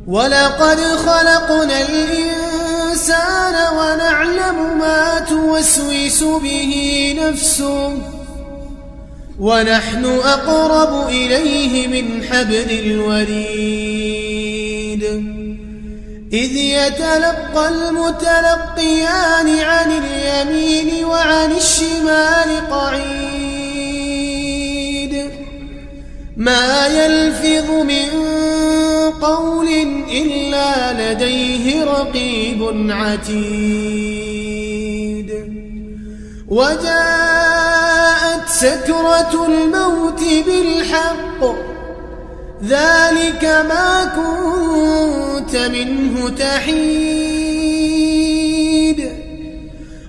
ولقد خلقنا الإنسان ونعلم ما توسوس به نفسه ونحن أقرب إليه من حبل الوريد إذ يتلقى المتلقيان عن اليمين وعن الشمال قعيد ما يلفظ من قول إلا لديه رقيب عتيد وجاءت سكرة الموت بالحق ذلك ما كنت منه تحيد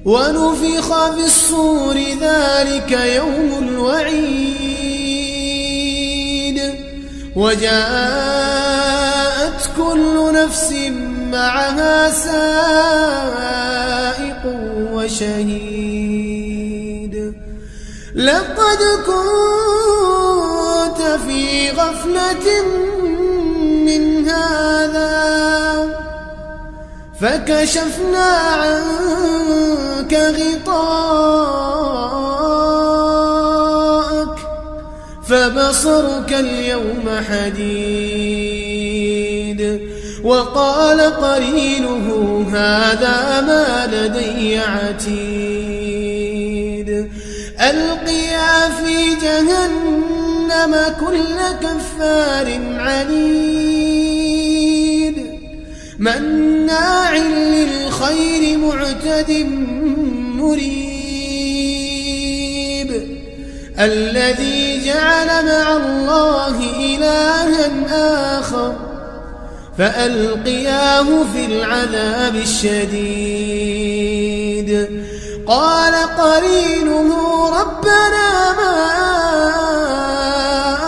ونفخ في الصور ذلك يوم الوعيد وجاءت كل نفس معها سائق وشهيد لقد كنت في غفلة من هذا فكشفنا عنك غطاءك فبصرك اليوم حديد وقال قرينه هذا ما لدي عتيد ألقيا في جهنم كل كفار عنيد مناع للخير معتد مريب الذي جعل مع الله إلها آخر فألقياه في العذاب الشديد قال قرينه ربنا ما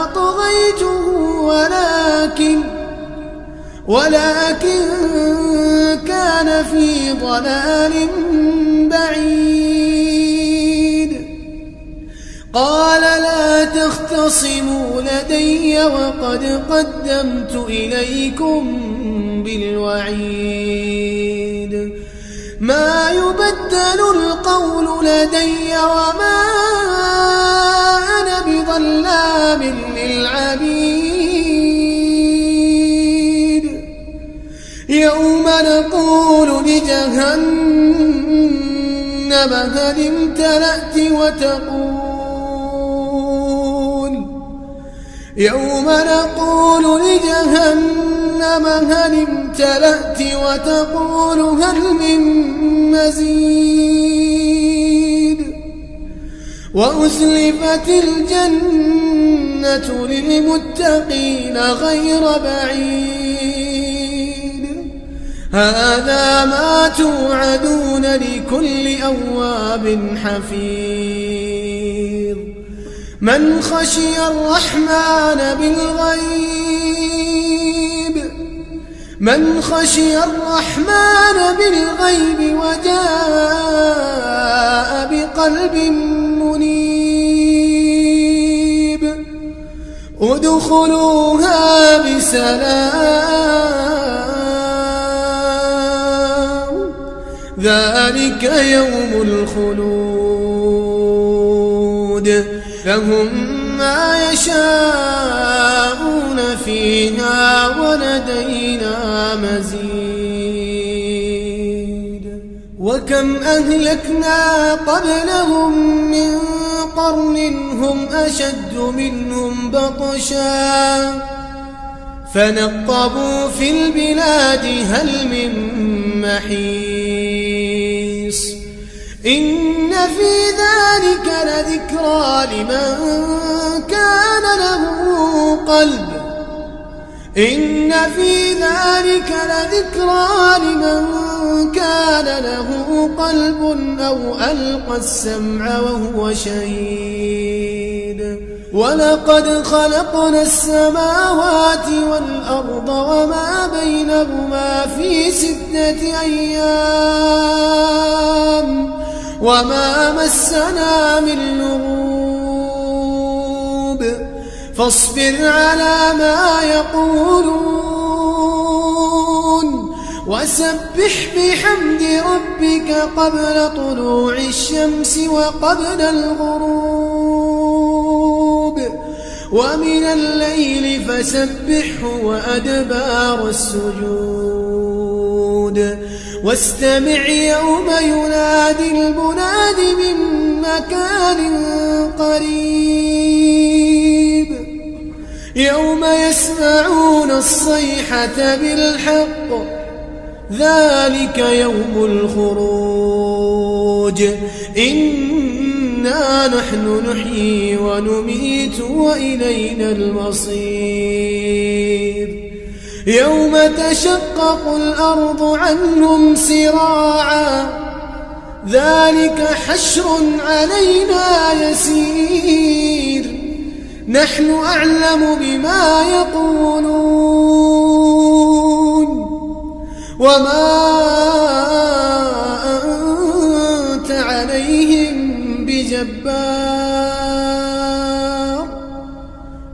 أطغيته ولكن كان في ضلال بعيد قال لا تختصموا لدي وقد قدمت إليكم بالوعيد ما يبدل القول لدي وما أنا بظلام للعبيد يوم نقول لجهنم هل امتلأت وتقول هل من مزيد وأزلفت الجنة للمتقين غير بعيد هذا ما توعدون لكل أواب حفيظ من خشي الرحمن بالغيب وجاء بقلب منيب ادخلوها بسلام ذلك يوم الخلود لهم ما يشاءون فيها ولدينا مزيد وكم أهلكنا قبلهم من قرن هم أشد منهم بطشا فنقبوا في البلاد هل من محيص إن في ذلك لذكرى لمن كان له قلب أو ألقى السمع وهو شهيد ولقد خلقنا السماوات والأرض وما بينهما في 6 أيام وما مسنا من لغوب فاصبر على ما يقولون وسبح بحمد ربك قبل طلوع الشمس وقبل الغروب ومن الليل فسبحه وأدبار السجود واستمع يوم ينادي المناد من مكان قريب يوم يسمعون الصيحة بالحق ذلك يوم الخروج إنا نحن نحيي ونميت وإلينا المصير يوم تشقق الأرض عنهم سراعا ذلك حشر علينا يسير نحن أعلم بما يقولون وما أنت عليهم بجبار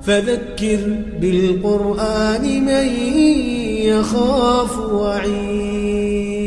فذكر بالقرآن من يخاف وعيد